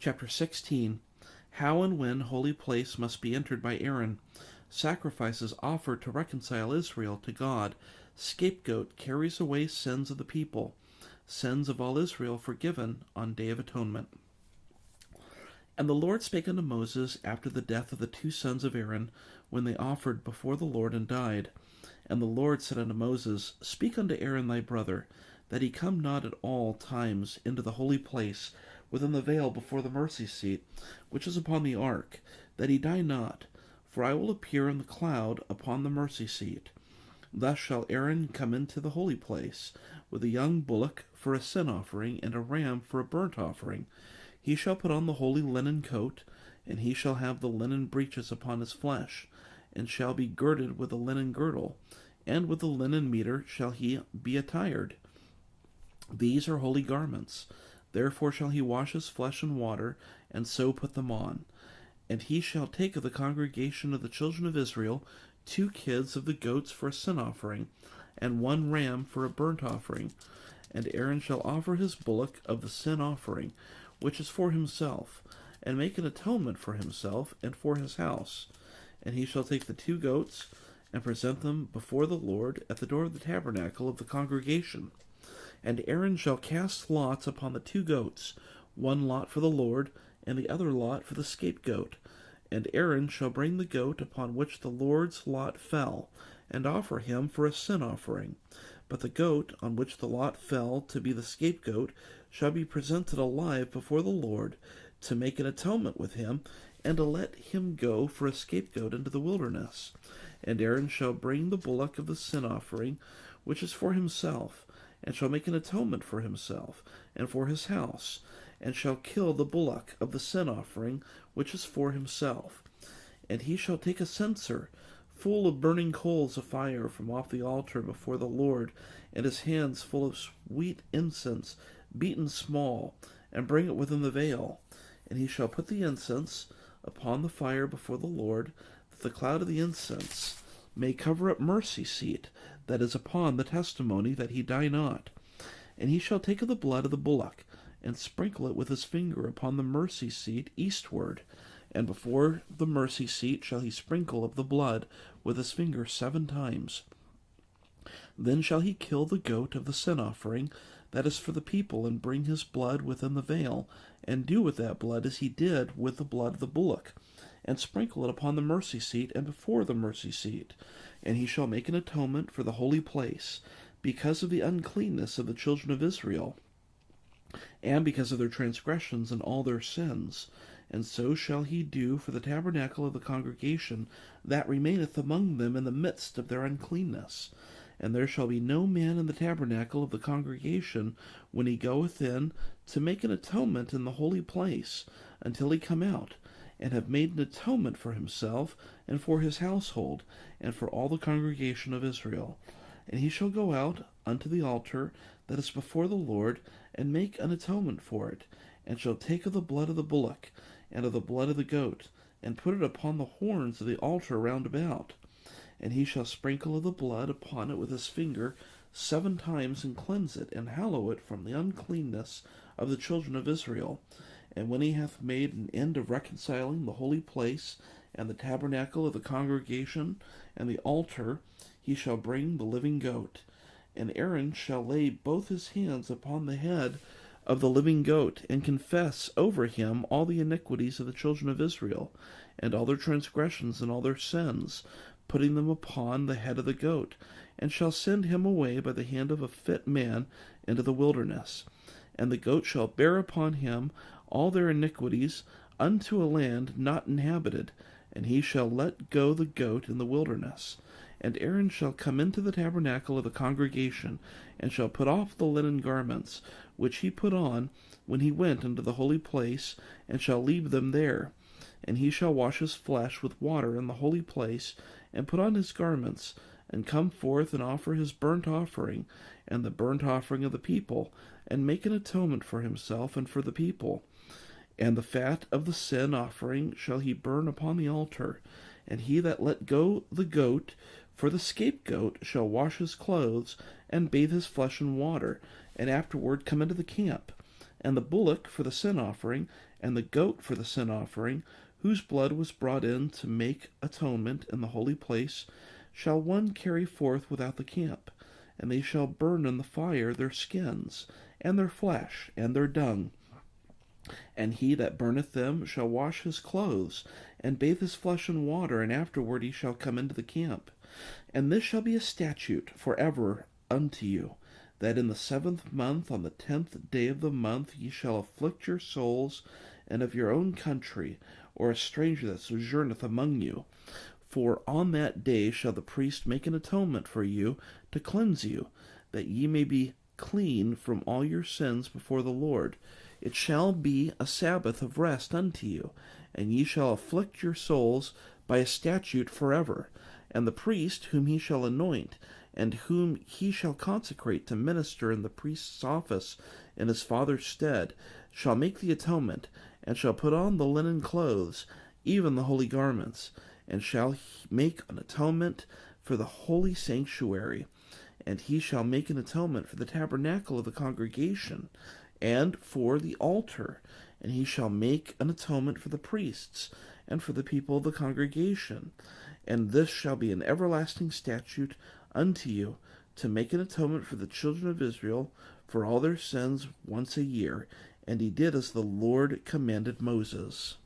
Chapter 16. How and when holy place must be entered by Aaron. Sacrifices offered to reconcile Israel to God. Scapegoat carries away sins of the people. Sins of all Israel forgiven on Day of Atonement. And the Lord spake unto Moses after the death of the two sons of Aaron, when they offered before the Lord and died. And the Lord said unto Moses, Speak unto Aaron thy brother, that he come not at all times into the holy place, within the veil before the mercy seat, which is upon the ark, that he die not, for I will appear in the cloud upon the mercy seat. Thus shall Aaron come into the holy place, with a young bullock for a sin offering, and a ram for a burnt offering. He shall put on the holy linen coat, and he shall have the linen breeches upon his flesh, and shall be girded with a linen girdle, and with the linen mitre shall he be attired. These are holy garments. Therefore shall he wash his flesh in water, and so put them on. And he shall take of the congregation of the children of Israel 2 kids of the goats for a sin offering, and 1 ram for a burnt offering. And Aaron shall offer his bullock of the sin offering, which is for himself, and make an atonement for himself and for his house. And he shall take the 2 goats, and present them before the Lord at the door of the tabernacle of the congregation. And Aaron shall cast lots upon the 2 goats, 1 lot for the Lord, and the other lot for the scapegoat. And Aaron shall bring the goat upon which the Lord's lot fell, and offer him for a sin offering. But the goat on which the lot fell to be the scapegoat shall be presented alive before the Lord, to make an atonement with him, and to let him go for a scapegoat into the wilderness. And Aaron shall bring the bullock of the sin offering, which is for himself, and shall make an atonement for himself, and for his house, and shall kill the bullock of the sin offering, which is for himself. And he shall take a censer, full of burning coals of fire, from off the altar before the Lord, and his hands full of sweet incense, beaten small, and bring it within the veil. And he shall put the incense upon the fire before the Lord, that the cloud of the incense may cover up mercy seat, that is upon the testimony, that he die not. And he shall take of the blood of the bullock, and sprinkle it with his finger upon the mercy seat eastward. And before the mercy seat shall he sprinkle of the blood with his finger 7 times. Then shall he kill the goat of the sin offering, that is for the people, and bring his blood within the veil, and do with that blood as he did with the blood of the bullock, and sprinkle it upon the mercy seat and before the mercy seat. And he shall make an atonement for the holy place, because of the uncleanness of the children of Israel, and because of their transgressions and all their sins. And so shall he do for the tabernacle of the congregation that remaineth among them in the midst of their uncleanness. And there shall be no man in the tabernacle of the congregation when he goeth in to make an atonement in the holy place, until he come out, and have made an atonement for himself, and for his household, and for all the congregation of Israel. And he shall go out unto the altar that is before the Lord, and make an atonement for it, and shall take of the blood of the bullock, and of the blood of the goat, and put it upon the horns of the altar round about. And he shall sprinkle of the blood upon it with his finger 7 times, and cleanse it, and hallow it from the uncleanness of the children of Israel. And when he hath made an end of reconciling the holy place, and the tabernacle of the congregation, and the altar, he shall bring the living goat. And Aaron shall lay both his hands upon the head of the living goat, and confess over him all the iniquities of the children of Israel, and all their transgressions and all their sins, putting them upon the head of the goat, and shall send him away by the hand of a fit man into the wilderness. And the goat shall bear upon him all their iniquities unto a land not inhabited, and he shall let go the goat in the wilderness. And Aaron shall come into the tabernacle of the congregation, and shall put off the linen garments, which he put on when he went into the holy place, and shall leave them there. And he shall wash his flesh with water in the holy place, and put on his garments, and come forth and offer his burnt offering, and the burnt offering of the people, and make an atonement for himself and for the people. And the fat of the sin offering shall he burn upon the altar. And he that let go the goat for the scapegoat shall wash his clothes, and bathe his flesh in water, and afterward come into the camp. And the bullock for the sin offering, and the goat for the sin offering, whose blood was brought in to make atonement in the holy place, shall one carry forth without the camp, and they shall burn in the fire their skins, and their flesh, and their dung. And he that burneth them shall wash his clothes, and bathe his flesh in water, and afterward he shall come into the camp. And this shall be a statute for ever unto you, that in the 7th month, on the 10th day of the month, ye shall afflict your souls, and of your own country, or a stranger that sojourneth among you. For on that day shall the priest make an atonement for you, to cleanse you, that ye may be clean from all your sins before the Lord. It shall be a Sabbath of rest unto you, and ye shall afflict your souls by a statute forever. And the priest whom he shall anoint, and whom he shall consecrate to minister in the priest's office in his father's stead, shall make the atonement, and shall put on the linen clothes, even the holy garments, and shall make an atonement for the holy sanctuary. And he shall make an atonement for the tabernacle of the congregation, and for the altar, and he shall make an atonement for the priests, and for the people of the congregation. And this shall be an everlasting statute unto you, to make an atonement for the children of Israel for all their sins once a year. And he did as the Lord commanded Moses.